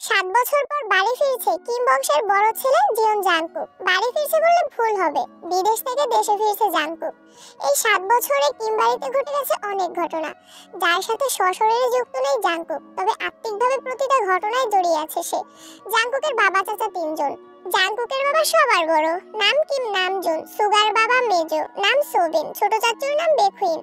7 বছর পর বাড়ি ফিরছে কিম বংশের বড় ছেলে জিওন জাংকুক। বাড়ি ফিরছে বললে ভুল হবে, বিদেশ থেকে দেশে ফিরছে জাংকুক। এই 7 বছরে কিম বাড়িতে ঘটে গেছে অনেক ঘটনা, যার সাথে সশরীরে যুক্ত নেই জাংকুক, তবে আত্মিকভাবে প্রতিটা ঘটনায় জড়িয়ে আছে সে। জাংকুকের বাবা চাচা 3 জন। জাংকুকের বাবা সবার বড়, নাম কিম নামজুন। সুগার বাবা মেজো, নাম সোবিন। ছোট চাচুর নাম বেখুইন।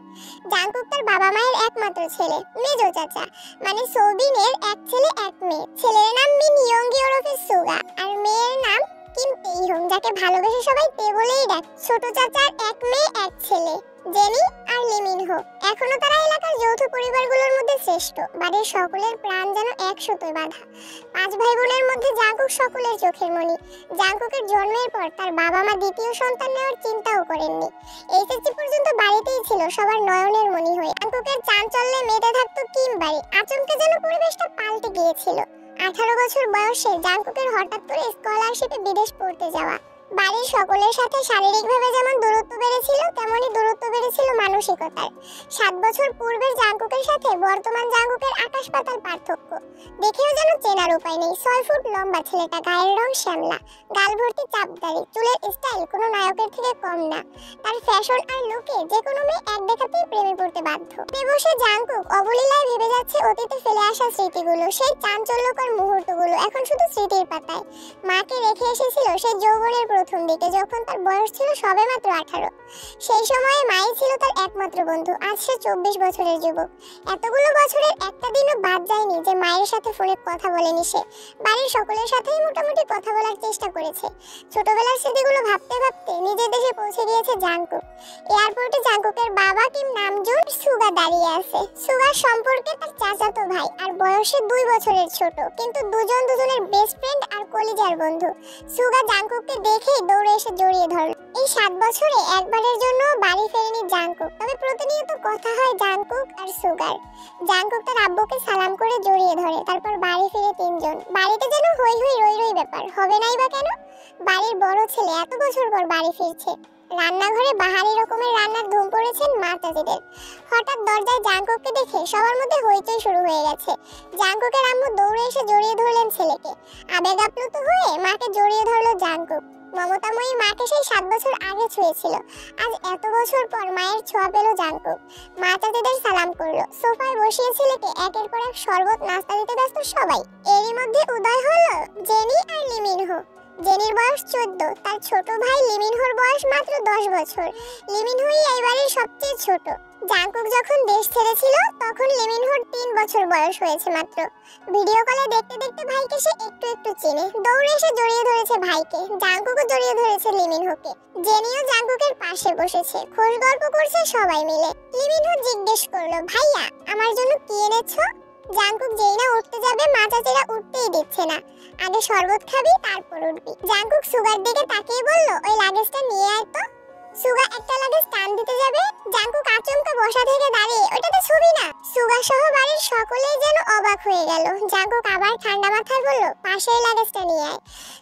জাংকুক তার বাবা মায়ের একমাত্র ছেলে। মেজো চাচা মানে সোবিনের এক ছেলে এক মেয়ে। ছেলের নাম মিন ইয়ংগি ওরফে সুগা, আর মেয়ের নাম কিম তেইহং, যাকে ভালোবেসে সবাই তে বলেই ডাকে। ছোট চাচার এক মেয়ে এক ছেলে, জেনি আর লিমিনহো। এখনো তারা এলাকার যৌথ পরিবারগুলোর মধ্যে শ্রেষ্ঠ। বাড়ির সকলের প্রাণ যেন এক সুতোয় বাঁধা। 5 ভাই বোনের মধ্যে জাংকুক সকলের চোখের মণি। জাংকুকের জন্মের পর তার বাবা মা দ্বিতীয় সন্তান নেওয়ার চিন্তাও করেননি। এইচএসসি পর্যন্ত বাড়িতেই ছিল সবার নয়নের মণি হয়ে। জাংকুকের চাঞ্চল্যে মেতে থাকতো কিম বাড়ি। আচমকে যেন পরিবেশটা পাল্টে গিয়েছিল। 18 বছর বয়সে জাংকুকের হঠাৎ করে স্কলারশিপে বিদেশ পড়তে যাওয়া। বাড়ির সকলের সাথে শারীরিকভাবে যেমন দূরত্ব বেড়েছিল, তেমনি দূরত্ব বেড়েছিল মানসিকতার। 7 বছর পূর্বের জাংকুকের সাথে বর্তমান জাংকুকের আকাশ পাতাল পার্থক্য। দেখেও যেন চেনার উপায় নেই। 6 ফুট লম্বা ছেলেটা, গায়ের রং শ্যামলা, গাল ভর্তি চাপদাড়ি, চুলের স্টাইল কোনো নায়কের থেকে কম না। তার ফ্যাশন আর লুকে যে কোনো মেয়ে এক দেখাতেই প্রেমে পড়তে বাধ্য। বসে জাংকুক অবলীলায় ভেবে যাচ্ছে অতীতে ফেলে আসা স্মৃতিগুলো, সেই চাঞ্চল্যকর মুহূর্তগুলো এখন শুধু স্মৃতির পাতায়। মাকে রেখে এসেছিল সেই যৌবনের প্রথম দিকে, যখন তার বয়স ছিল সবেমাত্র 18। সেই সময়ে মাই ছিল তার একমাত্র বন্ধু। আজ সে 24 বছরের যুবক। এতগুলো বছরের একটা দিনও বাদ যায়নি যে মায়ের সাথে ফোনে কথা বলেনি সে। বাড়ির সকলের সাথেই মোটামুটি কথা বলার চেষ্টা করেছে। ছোটবেলার স্মৃতিগুলো ভাবতে ভাবতে নিজের দেশে পৌঁছে গিয়েছে জাংকুক। এয়ারপোর্টে জাংকুকের বাবা কিম নামজুন সুগা দাঁড়িয়ে আছে। সুগার সম্পর্কে তার চাচাতো ভাই আর বয়সে 2 বছরের ছোট, কিন্তু দুজন দুজনের বেস্ট ফ্রেন্ড আর কলিজার বন্ধু। সুগা জাংকুককে দেখেই দৌড়ে এসে জড়িয়ে ধরল। এই 7 বছরে একবারের জন্য বাড়ি ফেরেনি জাংকুক, তবে প্রতিনিয়ত কথা হয় জাংকুক আর সুগার। জাংকুক তার আব্বুকে সালাম করে জড়িয়ে ধরে, তারপর বাড়ি ফিরে 3 জন। বাড়িতে যেন হই হই রই রই ব্যাপার, হবে নাই বা কেন? বাড়ির বড় ছেলে এত বছর পর বাড়ি ফিরছে। রান্নাঘরে বাহারি রকমের রান্নার ধুম পড়েছেন মা চাচিদের। হঠাৎ দরজায় জাংকুককে দেখে সবার মধ্যে হইচই শুরু হয়ে গেছে। জাংকুকের আম্মু দৌড়ে এসে জড়িয়ে ধরলেন ছেলেকে। আবেগ আপ্লুত হয়ে মাকে জড়িয়ে ধরলো জাংকুক। মমতাময়ী মাকে সেই 7 বছর আগে ছুঁয়েছিল। আজ এত বছর পর মায়ের ছোঁয়া পেল জাংকুক। মা চাচিদের সালাম করলো। সোফায় বসিয়ে ছেলেকে একের পর এক শরবত নাস্তা দিতে ব্যস্ত সবাই। এরই মধ্যে উদয় হলো জেনি আর লিমিনহো। জেনির বয়স 14, তার ছোট ভাই লিমিনহোর বয়স মাত্র 10 বছর। লিমিনহোই এই বাড়ির সবচেয়ে ছোট। জাংকুক যখন দেশ ছেড়েছিল তখন লিমিনহোর 3 বছর বয়স হয়েছে মাত্র। ভিডিও কলে দেখতে দেখতে ভাইকে সে একটু একটু চিনে। দৌড়ে এসে জড়িয়ে ধরেছে ভাইকে। জাংকুকও জড়িয়ে ধরেছে লিমিনহোকে। জেনিও জাংকুকের পাশে বসেছে, খোশ গল্প করছে সবাই মিলে। লিমিনহো জিজ্ঞেস করলো, ভাইয়া আমার জন্য কি এনেছো? জাংকুক যেই না উঠতে যাবে মা চাচিরা উঠতেই দিচ্ছে না। আগে শরবত খাবি তারপর উঠবি। জাংকুক সুগার দিকে তাকিয়ে বলল, ওই লাগেজটা নিয়ে আয় তো। সুগা একটা লাগেজ টান দিতে যাবে, জাংকুক আচমকা বসা থেকে দাঁড়িয়ে, ওটা তো ছবি না। সুগা সহ বাড়ির সকলেই যেন অবাক হয়ে গেল। জাংকুক আবার ঠান্ডা মাথায় বলল, পাশের লাগেজটা নিয়ে আয়।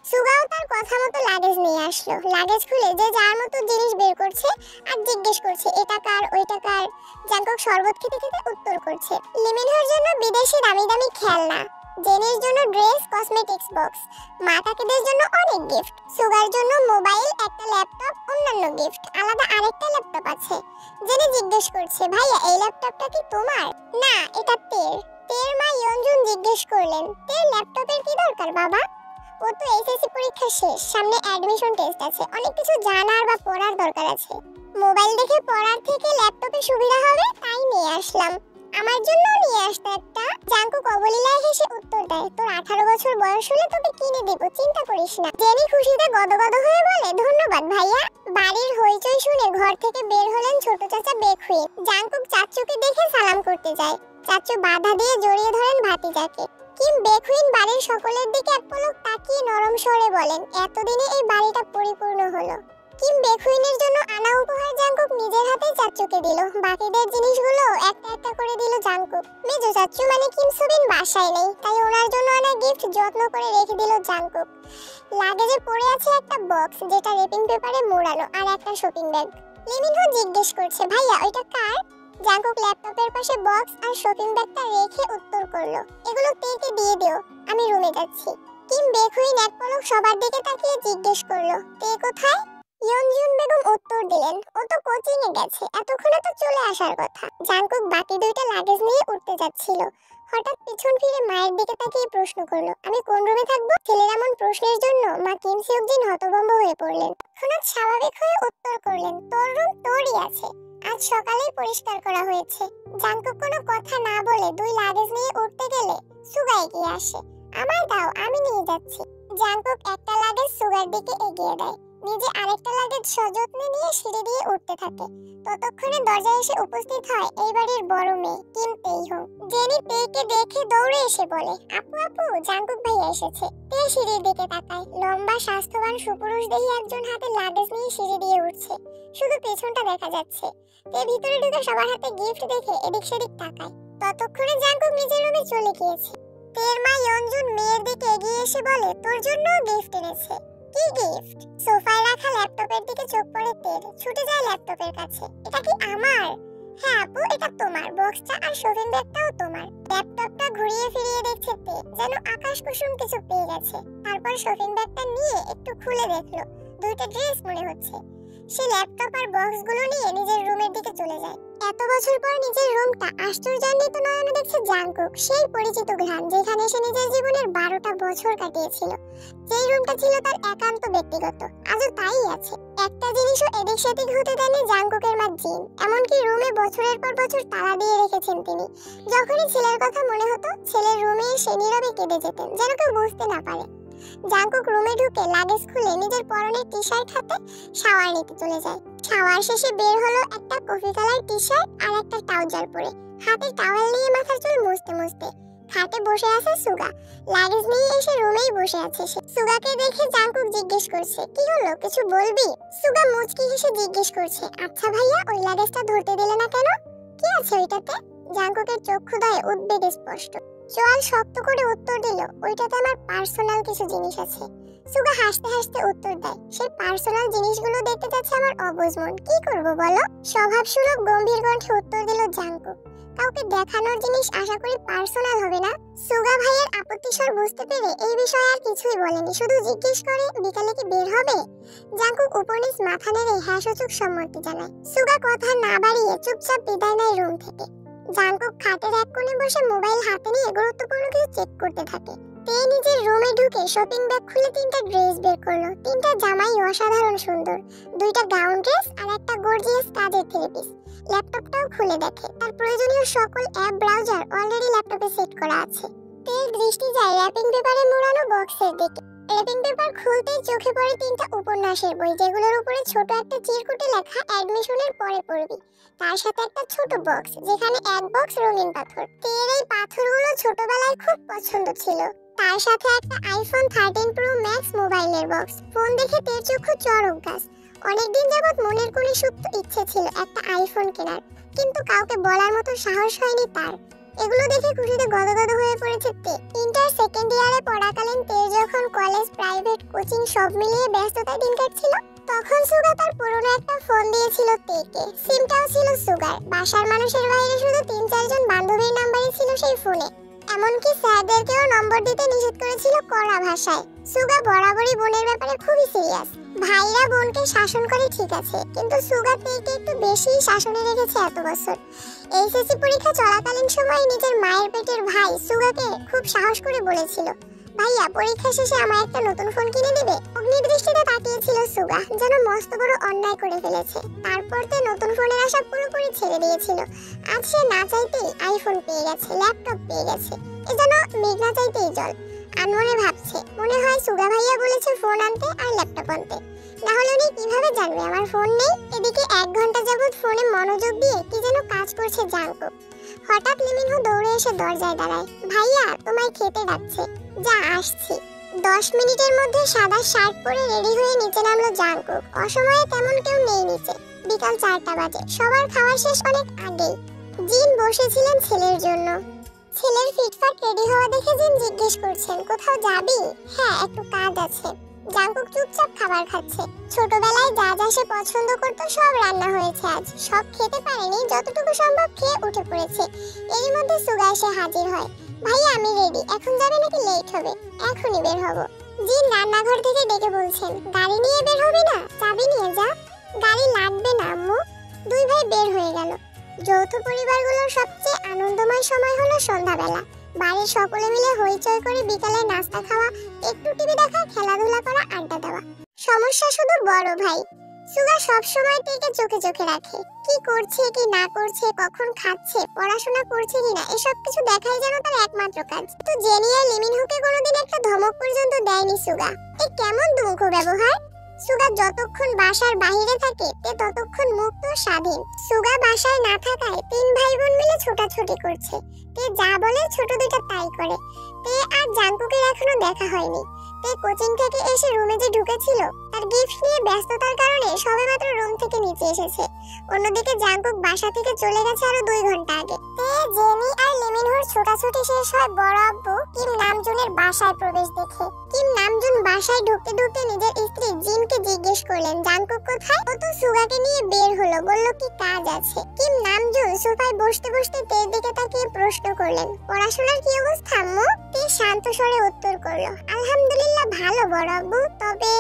সুগাও তার কথা মতো লাগেজ নিয়ে আসলো। লাগেজ খুলে যে যার মতো জিনিস বের করছে আর জিজ্ঞেস করছে, এটা কার ওইটা কার। জাংকুক শরবত খেতে খেতে উত্তর করছে, লিমিনহোর জন্য বিদেশি দামি দামি খেলনা, জেনির জন্য ড্রেস, কসমেটিক্স বক্স, মা কাকিদের জন্য অনেক গিফট, সুগার জন্য মোবাইল, একটা ল্যাপটপ, অন্যান্য গিফট, আলাদা আরেকটা ল্যাপটপ আছে। জেনি জিজ্ঞেস করছে, ভাইয়া এই ল্যাপটপটা কি তোমার? না, এটা তের। তের মা ইয়ঞ্জুন জিজ্ঞেস করলেন, তের ল্যাপটপের কি দরকার বাবা? ও তো এইচএসসি পরীক্ষা শেষ, সামনে অ্যাডমিশন টেস্ট আছে, অনেক কিছু জানার বা পড়ার দরকার আছে। মোবাইল দেখে পড়ার থেকে ল্যাপটপে সুবিধা হবে, তাই নিয়ে আসলাম। আমার জন্য নিয়ে আসতে একটা। জাংকুক অবলীলায় হেসে উত্তর দেয়, তোর 18 বছর বয়স হলে তোকে কিনে দেব, চিন্তা করিস না। জেনি খুশিতে গদগদ হয়ে বলে, ধন্যবাদ ভাইয়া। বাড়ির হইচই শুনে ঘর থেকে বের হলেন ছোট চাচা বেখুইন। জাংকুক চাচুকে দেখে সালাম করতে যায়। চাচু বাধা দিয়ে জড়িয়ে ধরেন ভাতিজাকে। কিম বেখুইন বাড়ির সকলের দিকে এক পলক তাকিয়ে নরম স্বরে বলেন, এতদিনে এই বাড়িটা পরিপূর্ণ হলো। কিম বেখুইনের জন্য আনা উপহার জাংকুক নিজের হাতেই চাচুকে দিল। বাকিদের জিনিসগুলো একটা একটা করে দিল জাংকুক। মেজো চাচু মানে কিম সোবিন বাসায় নেই, তাই ওনার জন্য আনা গিফট যত্ন করে রেখে দিল জাংকুক। লাগেজে পড়ে আছে একটা বক্স, যেটা রেপিং পেপারে মোড়ানো, আর একটা শপিং ব্যাগ। লিমিনহো জিজ্ঞেস করছে, ভাইয়া ওইটা কার? জাঙ্কুক ল্যাপটপের পাশে বক্স আর শপিং ব্যাগটা রেখে উত্তর করলো, এগুলো তেকে দিয়ে দিও, আমি রুমে যাচ্ছি। কিম বেখুইন এক পলক সবার দিকে তাকিয়ে জিজ্ঞেস করলো, তে কোথায়? ইয়নজুন বেগম উত্তর দিলেন, ও তো কোচিং এ গেছে, এতক্ষণে তো চলে আসার কথা। জাঙ্কুক বাকি দুইটা লাগেজ নিয়ে উঠতে যাচ্ছিল, হঠাৎ পিছন ফিরে মায়ের দিকে তাকিয়ে প্রশ্ন করলো, আমি কোন রুমে থাকবো? ছেলের এমন প্রশ্নের জন্য মা কিম সিউকজিন হতভম্ব হয়ে পড়লেন। তৎক্ষণাৎ স্বাভাবিক হয়ে উত্তর করলেন, তোর রুম তোরই আছে, আজ সকালেই পরিষ্কার করা হয়েছে। জাঙ্কুক কোনো কথা না বলে দুই লাগেজ নিয়ে উঠতে গেলে সুগা এগিয়ে আসে, আমায় দাও, আমি নিয়ে যাচ্ছি। জাঙ্কুক একটা লাগেজ সুগার দিকে এগিয়ে দেয়, নিজে আরেকটা লাগেজ সযত্নে নিয়ে সিঁড়ি দিয়ে উঠতে থাকে। ততক্ষণে দরজায় এসে উপস্থিত হয় এই বাড়ির বড় মেয়ে কিম তেইহং। জেনি তেকে দেখে দৌড়ে এসে বলে, আপু আপু, জাঙ্কুক ভাইয়া এসেছে। তে সিঁড়ির দিকে তাকায়, লম্বা স্বাস্থ্যবান সুপুরুষ দেহি একজন হাতে লাগেজ নিয়ে সিঁড়ি দিয়ে উঠছে, শুধু পেছনটা দেখা যাচ্ছে। তে ভিতরে ঢুকে সবার হাতে গিফট দেখে এদিক সেদিক তাকায়। ততক্ষণে জাঙ্কুক নিজের রুমে চলে গিয়েছে। তের মা ইয়নজুন মেয়ের দিকে এগিয়ে এসে বলে, তোর জন্য গিফট এনেছে। কি গিফট? সোফায় রাখা ল্যাপটপের দিকে চোখ পড়ে তের, ছুটে যায় ল্যাপটপের কাছে। এটা কি আমার? হ্যাঁ আপু, এটা তোমার, বক্সটা আর শপিং ব্যাগটাও তোমার। ল্যাপটপটা ঘুরিয়ে ফিরিয়ে দেখছে তে, যেন আকাশ কুসুম কিছু পেয়ে গেছে। তারপর শপিং ব্যাগটা নিয়ে একটু খুলে দেখলো, দুইটা ড্রেস মনে হচ্ছে। সে ল্যাপটপ আর বক্সগুলো নিয়ে নিজের রুমের দিকে চলে যায়। এত বছর পর নিজের রুমটা আশ্চর্যান্বিত নয়নে দেখছে জাঙ্কুক, সেই পরিচিত ঘ্রাণ যেখানে সে নিজের জীবনের 12টা বছর কাটিয়েছিল। যেই রুমটা ছিল তার একান্ত ব্যক্তিগত, আজও তাই আছে। একটা জিনিসও এদিক সেদিক হতে দেয়নি জাঙ্কুকের মা জিন, এমনকি রুমে বছরের পর বছর তালা দিয়ে রেখেছেন তিনি। যখনই ছেলের কথা মনে হতো, ছেলের রুমে এসে নীরবে কেঁদে যেতেন, যেন কেউ বুঝতে না পারে। জাঙ্কুক রুমে ঢুকে লাগেজ খুলে নিজের পরনের টি শার্ট হাতে শাওয়ার নিতে চলে যায়। শাওয়ার শেষে বের হলো একটা কফি কালার টি শার্ট আর একটা ট্রাউজার পরে, হাতে টাওয়েল নিয়ে মাথার চুল মুছতে মুছতে। খাটে বসে আছে সুগা, লাগেজ নিয়ে এসে রুমেই বসে আছে সে। সুগাকে দেখে জাঙ্কুক জিজ্ঞেস করছে, কি হলো, কিছু বলবি? সুগা মুচকি হেসে জিজ্ঞেস করছে, আচ্ছা ভাইয়া, ওই লাগেজটা ধরতে দিলে না কেন? কি আছে ওইটাতে? জাঙ্কুকের চক্ষুদয়ে উদ্বেগ স্পষ্ট। চোয়াল শক্ত করে উত্তর দিল, ওইটাতে আমার পার্সোনাল কিছু জিনিস আছে। সুগা হাসতে হাসতে উত্তর দেয়, সেই পার্সোনাল জিনিসগুলো দেখতে যাচ্ছে আমার অবুঝ মন, কি করব বলো? স্বভাব সুলভ গম্ভীর কণ্ঠে উত্তর দিল জাঙ্কুক, কাউকে দেখানোর জিনিস আশা করি পার্সোনাল হবে না। সুগা ভাইয়ের আপত্তি স্বর বুঝতে পেরে এই বিষয়ে আর কিছুই বলেনি, শুধু জিজ্ঞেস করে, বিকালে কি বের হবে? জাঙ্কুক উপনিস মাথা নেড়ে হ্যাঁ সূচক সম্মতি জানায়। সুগা কথা না বাড়িয়ে চুপচাপ বিদায় নেয় রুম থেকে। জাঙ্কুক খাটের এক কোণে বসে মোবাইল হাতে নিয়ে গুরুত্বপূর্ণ কিছু চেক করতে থাকে। তে নিজের রুমে ঢুকে শপিং ব্যাগ খুলে 3টা ড্রেস বের করলো। 3টা জামাই অসাধারণ সুন্দর, 2টা গাউন ড্রেস আর একটা গর্জিয়াস কাজের থ্রি পিস। ল্যাপটপটাও খুলে দেখে, তার প্রয়োজনীয় সকল অ্যাপ ব্রাউজার অলরেডি ল্যাপটপে সেট করা আছে। তের দৃষ্টি যায় র্যাপিং পেপারে মোড়ানো বক্সের দিকে। র্যাপিং পেপার খুলতেই চোখে পড়ে 3টা উপন্যাসের বই, যেগুলোর উপরে ছোট একটা চিরকুটে লেখা অ্যাডমিশনের পরে পড়বি। তার সাথে একটা ছোট বক্স, যেখানে এক বক্স রঙিন পাথর। তের এই পাথরগুলো ছোটবেলায় খুব পছন্দ ছিল। তার সাথে একটা আইফোন 13 প্রো ম্যাক্স মোবাইলের বক্স। ফোন দেখে তের চক্ষু চড়ক গাছ। অনেকদিন যাবত মনের কোণে সুপ্ত ইচ্ছে ছিল একটা আইফোন কেনার, কিন্তু কাউকে বলার মতো সাহস হয়নি তার। এগুলো দেখে খুশিতে গদগদ হয়ে পড়েছে তে। ইন্টার সেকেন্ড ইয়ারে পড়াকালীন তের যখন কলেজ, প্রাইভেট, কোচিং সব মিলিয়ে ব্যস্ততায় দিন কাটছিল, তখন সুগা তার পুরনো একটা ফোন দিয়েছিল তেকে। সিমটাও ছিল সুগার। বাসার মানুষের বাইরে শুধু 3-4 জন বান্ধবীর নাম্বারই ছিল সেই ফোনে। এমনকি স্যারদেরকেও নম্বর দিতে নিষেধ করেছিল কড়া ভাষায়। সুগা বরাবরই বোনের ব্যাপারে খুবই সিরিয়াস। ভাইরা বোনকে শাসন করে ঠিক আছে, কিন্তু সুগা তেকে একটু বেশি শাসনে রেখেছে এত বছর। এইচএসসি পরীক্ষা চলাকালীন সময় নিজের মায়ের পেটের ভাই সুগাকে খুব সাহস করে বলেছিল, ভাইয়া পরীক্ষা শেষে আমার একটা নতুন ফোন কিনে দিবে? অগ্নি দৃষ্টিতে তাকিয়েছিল সুগা, যেন মস্ত বড় অন্যায় করে ফেলেছে। তারপর তে নতুন ফোনের আশা পুরোপুরি ছেড়ে দিয়েছিল। আজ সে না চাইতেই আইফোন পেয়ে গেছে, ল্যাপটপ পেয়ে গেছে, এ যেন মেঘ না চাইতেই জল। আনমনে ভাবছে, মনে হয় সুগা ভাইয়া বলেছে ফোন আনতে আর ল্যাপটপ আনতে, না হলে উনি কিভাবে জানবে আমার ফোন নেই? এদিকে 1 ঘন্টা যাবত ফোনে মনোযোগ দিয়ে কি যেন কাজ করছে জাঙ্কুক। হঠাৎ লিমিনহো দৌড়ে এসে দরজায় দাঁড়ায়, ভাইয়া তোমায় খেতে ডাকছে। যা আসছি। 10 মিনিটের মধ্যে সাদা শার্ট পরে রেডি হয়ে নিচে নামলো জাঙ্কুক। অসময়ে তেমন কেউ নেই নিচে। বিকাল 4টা বাজে, সবার খাওয়া শেষ অনেক আগেই। জিন বসেছিলেন ছেলের জন্য। ছেলের ফিটফাট রেডি হওয়া দেখে জিন জিজ্ঞেস করছেন, কোথাও যাবি? হ্যাঁ, একটু কাজ আছে। জাঙ্কুক চুপচাপ খাবার খাচ্ছে। ছোটবেলায় যা যা সে পছন্দ করতো সব রান্না হয়েছে আজ। সব খেতে পারেনি, যতটুকু সম্ভব খেয়ে উঠে পড়েছে। এরই মধ্যে সুগা এসে হাজির হয়। ভাইয়া আমি রেডি, এখন যাবে নাকি লেট হবে? এখনই বের হব। জিন রান্নাঘর থেকে ডেকে বলছেন, গাড়ি নিয়ে বের হবি না? চাবি নিয়ে যা। গাড়ি লাগবে না আম্মু। দুই ভাই বের হয়ে গেল। যৌথ পরিবারগুলোর সবচেয়ে আনন্দময় সময় হলো সন্ধ্যাবেলা। বাড়ির সকলে মিলে হইচই করে বিকালে নাস্তা খাওয়া, একটু টিভি দেখা, খেলাধুলা করা, আড্ডা দেওয়া। সমস্যা শুধু বড় ভাই। সুগা সব সময় থেকে চোখে চোখে রাখে, কি করছে কি না করছে, কখন খাচ্ছে, পড়াশোনা করছে কিনা, এসব কিছু দেখাই যেন তার একমাত্র কাজ। তো জেনি আর লিমিনহোকে কোনোদিন একটা ধমক পর্যন্ত দেয়নি সুগা। এ কেমন দুমুখ ব্যবহার! সুগা যতক্ষণ বাসার বাইরে থাকে তে ততক্ষণ মুক্ত স্বাধীন। সুগা বাসায় না থাকায় তিন ভাই বোন মিলে ছোটাছুটি করছে। তে যা বলে ছোট দুইটা তাই করে। তে আর জাঙ্কুকের এখনো দেখা হয়নি। তে কোচিং থেকে এসে রুমে যে ঢুকেছিল, তার গিফট নিয়ে ব্যস্ততার কারণে সবেমাত্র রুম থেকে নিচে এসেছে। অন্যদিকে জাঙ্কুক বাসা থেকে চলে গেছে আরো 2 ঘন্টা আগে। তে জেনি আর লিমিনহোর ছোটাছুটি শেষ হয় বড় আব্বু কিম নামজুনের বাসায় প্রবেশ দেখে। কিম নামজুন বাসায় ঢুকতে ঢুকতে নিজের স্ত্রী জিনকে জিজ্ঞেস করলেন জাঙ্কুক কোথায়। ও তো সুগাকে নিয়ে বের হলো, বলল কি কাজ আছে। কিম নামজুন সোফায় বসতে বসতে তের দিকে তাকিয়ে প্রশ্ন করলেন, পড়াশোনার কি অবস্থা আম্মু? তে শান্ত স্বরে উত্তর করলো, আলহামদুলিল্লাহ ভালো বড় আব্বু। তবে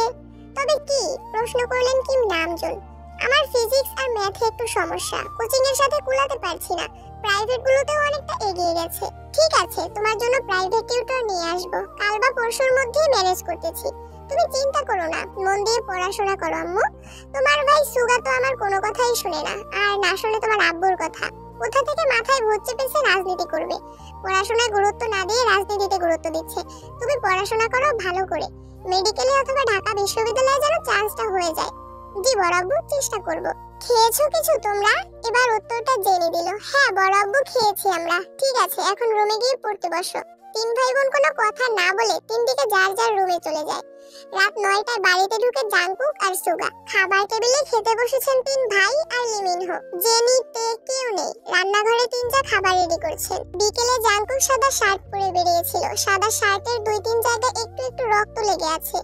তবে কি? প্রশ্ন করলেন কিম নামজুন। আমার ফিজিক্স আর ম্যাথে একটু সমস্যা, কোচিং এর সাথে কুলাতে পারছি না। প্রাইভেট গুলোতেও অনেকটা এগিয়ে গেছে। ঠিক আছে, তোমার জন্য প্রাইভেট টিউটর নিয়ে আসবো, কাল বা পরশুর মধ্যেই ম্যানেজ করতেছি। তুমি চিন্তা করো না, মন দিয়ে পড়াশোনা করো আম্মু। তোমার ভাই সুগা তো আমার কোনো কথাই শুনে না, আর না শুনে তোমার আব্বুর কথা। কোথা থেকে মাথায় ভূত চেপেছে রাজনীতি করবে। পড়াশোনায় গুরুত্ব না দিয়ে রাজনীতিতে গুরুত্ব দিচ্ছে। তুমি পড়াশোনা করো ভালো করে, মেডিকেলে অথবা ঢাকা বিশ্ববিদ্যালয়ে যেন চান্সটা হয়ে যায়। জি বড় আব্বু, চেষ্টা করব। খেয়েছো কিছু তোমরা? এবার উত্তরটা জেনে দিল। হ্যাঁ বড় আব্বু, খেয়েছি আমরা। ঠিক আছে, এখন রুমে গিয়ে পড়তে বসো। তিন ভাই বোন কোনো কথা না বলে তিন দিকে যার যার রুমে চলে যায়। রাত 9টায় বাড়িতে ঢুকে জাঙ্কুক আর সুগা। খাবার টেবিলে খেতে বসেছেন তিন ভাই আর লিমিনহো। জেনি তে কেউ নেই। রান্নাঘরে তিনটা খাবার রেডি করছেন। বিকেলে জাঙ্কুক সাদা শার্ট পরে বেরিয়েছিল। সাদা শার্টের 2-3 জায়গায় একটু একটু রক্ত লেগে আছে।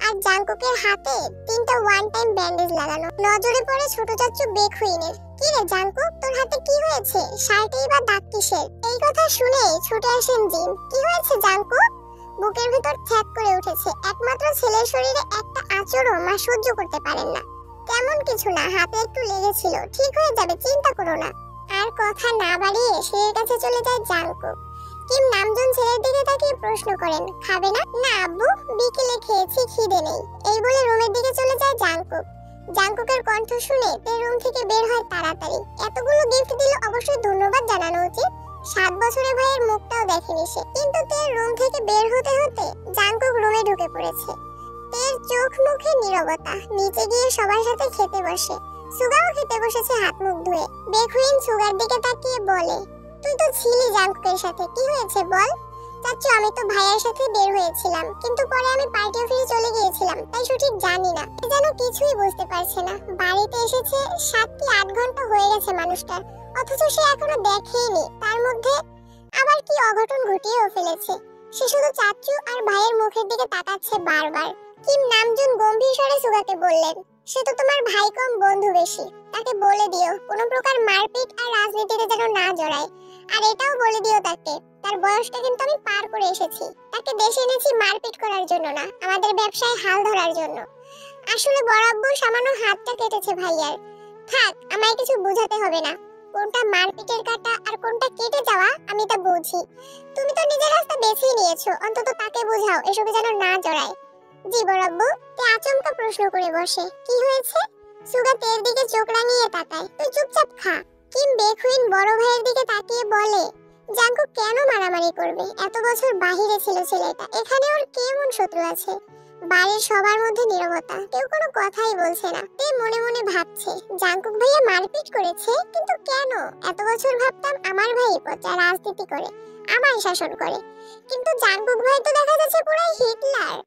আর জাঙ্কুকের হাতে 3টা ওয়ান টাইম ব্যান্ডেজ লাগানো। নজরে পড়ে ছোট চাচু বেখুইনের। কি রে জাঙ্কুক, তোর হাতে কি হয়েছে? শার্টেই বা দাগ কিসের? এই কথা শুনে ছুটে আসেন জিন। কি হয়েছে জাঙ্কুক? বুকের ভিতর ঠ্যাক করে উঠেছে। একমাত্র ছেলের শরীরে একটা আঁচড়ও মা সহ্য করতে পারেন না। তেমন কিছু না, হাতে একটু লেগেছিল, ঠিক হয়ে যাবে, চিন্তা করো না। আর কথা না বাড়িয়ে ছেলের কাছে চলে যায় জাঙ্কুক। কিম নামজুন ছেলের দিকে তাকিয়ে প্রশ্ন করেন, খাবে না? না আব্বু, বিকেলে খেয়েছি, খিদে নেই। এই বলে রুমের দিকে চলে যায় জাঙ্কুক। জাঙ্কুকের কণ্ঠ শুনে তে রুম থেকে বের হয় তাড়াতাড়ি। এতগুলো গিফট দিল, অবশ্যই ধন্যবাদ জানানো উচিত। 7 বছরের ভাইয়ের মুখটাও দেখেনি সে। কিন্তু তের রুম থেকে বের হতে হতে জাঙ্কুক রুমে ঢুকে পড়েছে। তের চোখ মুখে নীরবতা। নিচে গিয়ে সবার সাথে খেতে বসে। সুগাও খেতে বসেছে হাত মুখ ধুয়ে। বেখুইন সুগার দিকে তাকিয়ে বলে, তুই তো ছিলি জাঙ্কুকের সাথে, কি হয়েছে বল? চাচু আমি তো ভাইয়ের সাথে বের হয়েছিলাম, কিন্তু পরে আমি পার্টি অফিসে চলে গিয়েছিলাম, তাই সঠিক জানি না। যেন কিছুই বুঝতে পারছে না। বাড়িতে এসেছে 7 কি 8 ঘন্টা হয়ে গেছে মানুষটার, অথচ সে এখনো দেখেনি। তার মধ্যে আবার কি অঘটন ঘটিয়েও ফেলেছে। সে শুধু চাচু আর ভাইয়ের মুখের দিকে তাকাচ্ছে বারবার। কিম নামজুন গম্ভীর স্বরে সুগাকে বললেন, সে তো তোমার ভাই কম বন্ধু বেশি। তাকে বলে দিও কোনো প্রকার মারপিট আর রাজনীতিতে যেন না জড়ায়। আর এটাও বলে দিও তাকে, তার বয়সটা কিন্তু আমি পার করে এসেছি। তাকে দেশে এনেছি মারপিট করার জন্য না, আমাদের ব্যবসায় হাল ধরার জন্য। আসলে বড় আব্বু সামান্য হাতটা কেটেছে ভাইয়ার। থাক, আমায় কিছু বোঝাতে হবে না। কোনটা মারপিটের কাটা আর কোনটা কেটে যাওয়া আমি তা বুঝি। তুমি তো নিজের রাস্তা বেছেই নিয়েছো, অন্তত তাকে বোঝাও এসবে যেন না জড়ায়। জি বড় আব্বু। তে আচমকা প্রশ্ন করে বসে, কি হয়েছে? সুগা তের দিকে চোখ রাঙিয়ে তাকায়। তুই চুপচাপ খা। কিম বেখুইন বড় ভাইয়ের দিকে তাকিয়ে বলে, জাঙ্কুক কেন মারামারি করবে? এত বছর বাহিরে ছিল ছেলেটা, এখানে ওর কেমন শত্রু আছে? বাড়ির সবার মধ্যে নীরবতা, কেউ কোনো কথাই বলছে না। তে মনে মনে ভাবছে, জাঙ্কুক ভাইয়া মারপিট করেছে, কিন্তু কেন? এত বছর ভাবতাম আমার ভাই পচা রাজনীতি করে, আমায় শাসন করে, কিন্তু জাঙ্কুক ভাই তো দেখা যাচ্ছে পুরাই হিটলার।